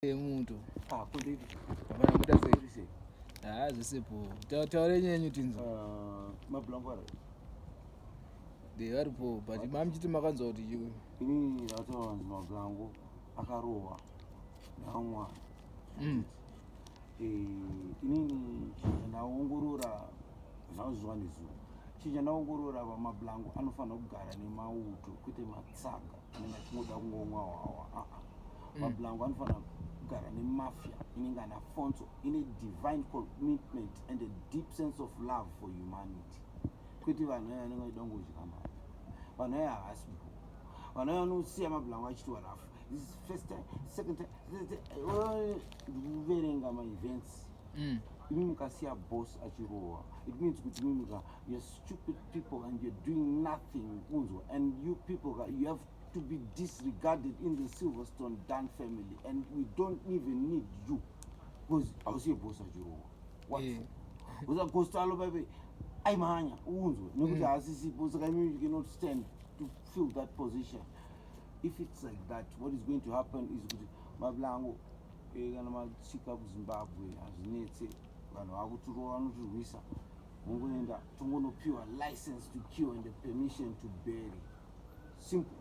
Umuntu. Kudidi. Abana mutase. Zisipo. Taure nyenyu tinzo. Mablangwara. Aripo, but mamchiti makanzwa kuti chiko. Inini ndatoa mablango akarowa namwa. Inini ndaongorora zvazwa nezuva. Chija ndaongorora mablango anofana kugara nemauto kwete matsaga anenge achinoda kungomwa hwahwa. Mablango anofana kugara nemafia inenge ana Alphonso ine divine commitment and a deep sense of love for humanity. Kwete vanhu aya anenge achida kungozvika mari. Vanhu aya havasipo. Vanhu aya vanosiya mablango achiti warafu. This is first time, second time, ndikuverenga ma-events. Imi mukasiya boss achirohwa. It means kuti you're stupid people and you're doing nothing. And you people, you have to be disregarded in the Silverstone Dunn family, and we don't even need you. Because I was here, boss achirohwa. What? Was a coastal baby? I'm hanya. Nobody asisi boss. You cannot stand to fill that position. If it's like that, what is going to happen is mablango gonna seek up Zimbabwe as Nito. Pure license to kill and the permission to bury. Simple.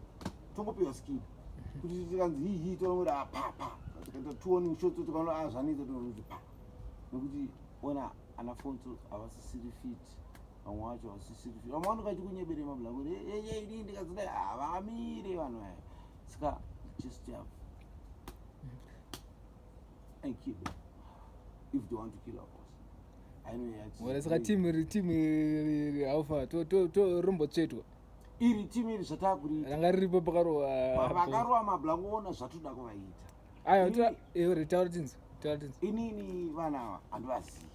Tongo pure ski. He told me papa. The 2 shots to go as I need to do the papa. Nobody when an Alphonso I was 60 feet. I watch or 60 feet. I want to go to Mablango. Ska just have and keep them if they want to kill us. I know it's well, it's a team alpha to rumbo chetu. Iri team is a tabri. Ngarimbomira Bakaro mablango na zvatuda kuvaita. Ayo retired inini vana andivasi.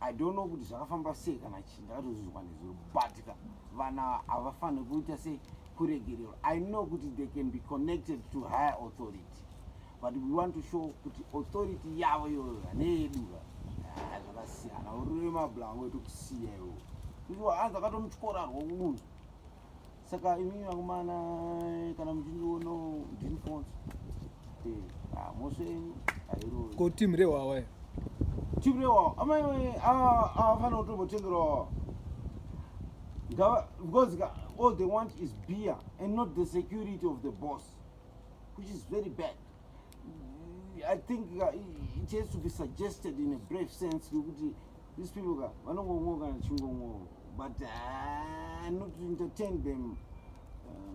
I don't know kuti zvakafamba sei kana ndakatozvizwa nezuro but vana havafani kuita sei kuregererwa. I know kuti they can be connected to higher authority, but we want to show kuti authority yavo iyoyo neyeduka zvakasiyana. Urime mablango etokusiya iwo iwo anza akatomutyora rwomunhu. Saka imimi vakomana kana muchindiona ndinifonso mosvenyu airo ko team reHwahwa avafana kutombotengerwa because all they want is beer and not the security of the boss, which is very bad. I think it has to be suggested in a brave sense. These people, but not to entertain them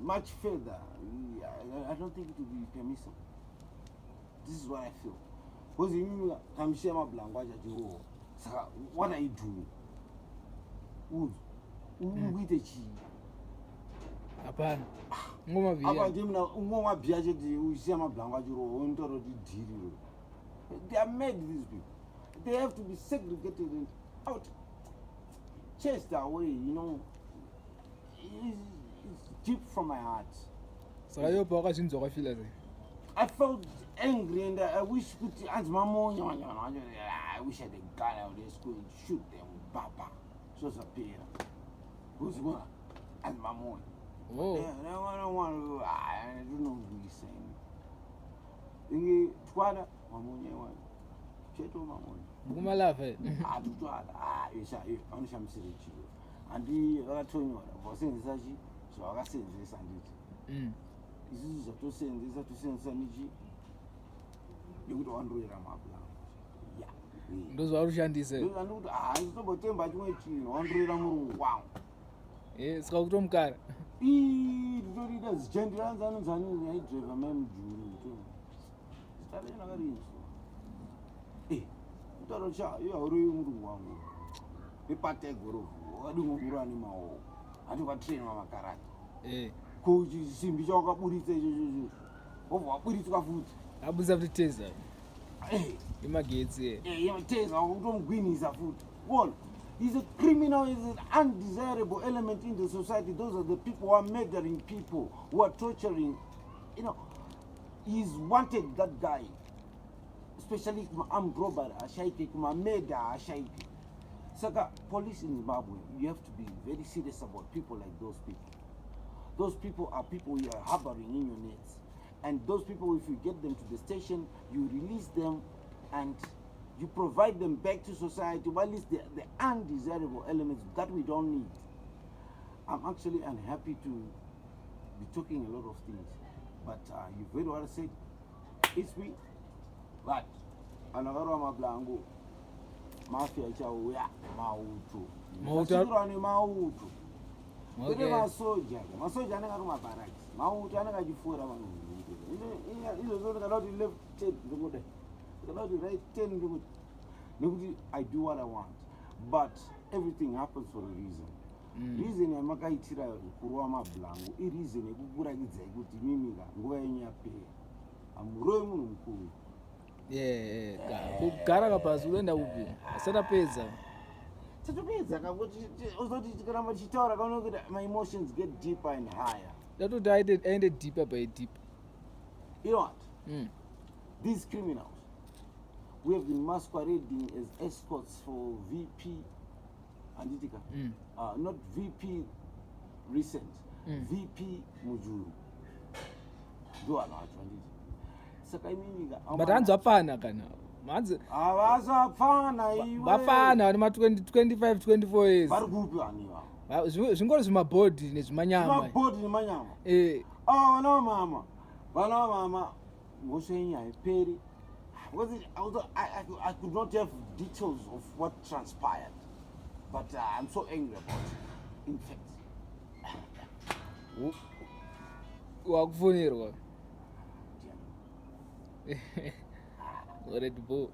much further. I don't think it would be permissible. This is what I feel. Because you come share my language at your what are you doing? With the chi. Hapana. Ngoma via. Apa ndimna ngoma bia cheti usiya mablango achiro ontoro didiri. They are made these people. They have to be segregated and out, chased away, you know. It's deep from my heart. So I felt angry and I wish I wish I had a gun out there school and shoot them, Papa. So it's a pair. Who's one? And my mom. Oh. I don't want to, I don't know what he's saying. Twada, Mamonia, Cheto Mamon. Bumalafe. I do Twada, I'm Shamsi. And the Ratonio was saying Zaji, so I said this and it. This is to send this to send Saniji. You would want to read a map. Yeah. Those are Shandy said. I know about them, but you want to read a wow. Yes, Scoutum car. Very does gentlemen and I drive a man too. Starting a ring. Dorocha, you are really one. A pate guru. I do run him all. I do a train on a carrot. Could you see me jog up with it? Oh, what put it to a foot? I was of the taser. You might get it. You taser, don't win his a foot. One. He's a criminal, he's an undesirable element in the society. Those are the people who are murdering people, who are torturing. You know, he's wanted, that guy. Especially armed robbery, a shaike, murder, a shaike. Saka, police in Zimbabwe, you have to be very serious about people like those people. Those people are people you are harboring in your nets. And those people, if you get them to the station, you release them and you provide them back to society, but at least the undesirable elements that we don't need. I'm actually unhappy to be talking a lot of things, but you've heard what I said. It's me. But another mablango, mafia chauya mautu. Mautu. Okay. Masoja ananga kuma barracks. Mautu ananga jifura vanhu. Izo cannot left 10 ngoda. Cannot right 10 ngoda. I do what I want, but everything happens for a reason. Reason yamakaitira kurwa mablango I reason yekukurakidza kuti mimika nguva yenyu yapera. Amuroyi munhu mukuru. Kugara kapasi uenda upi asatapedza tatopedza kakuti uzoti tikaramba tichitaura kaona kuti my emotions get deeper and higher. Tatoti aende deeper by deeper. You know what? These criminals, we have been masquerading as escorts for VP Anditika. Not VP recent, VP Mujuru. Do I not? But hanzvapfana kana manzi havazapfana iwe vapfana vane 25-24 years vari kupi vaniva zvingori zvimabhodhi nezvimanyama vana vamama ngosve yenyu haiperi because I could not have details of what transpired, but I'm so angry about it. In fact, wakufonirwa Red Bull.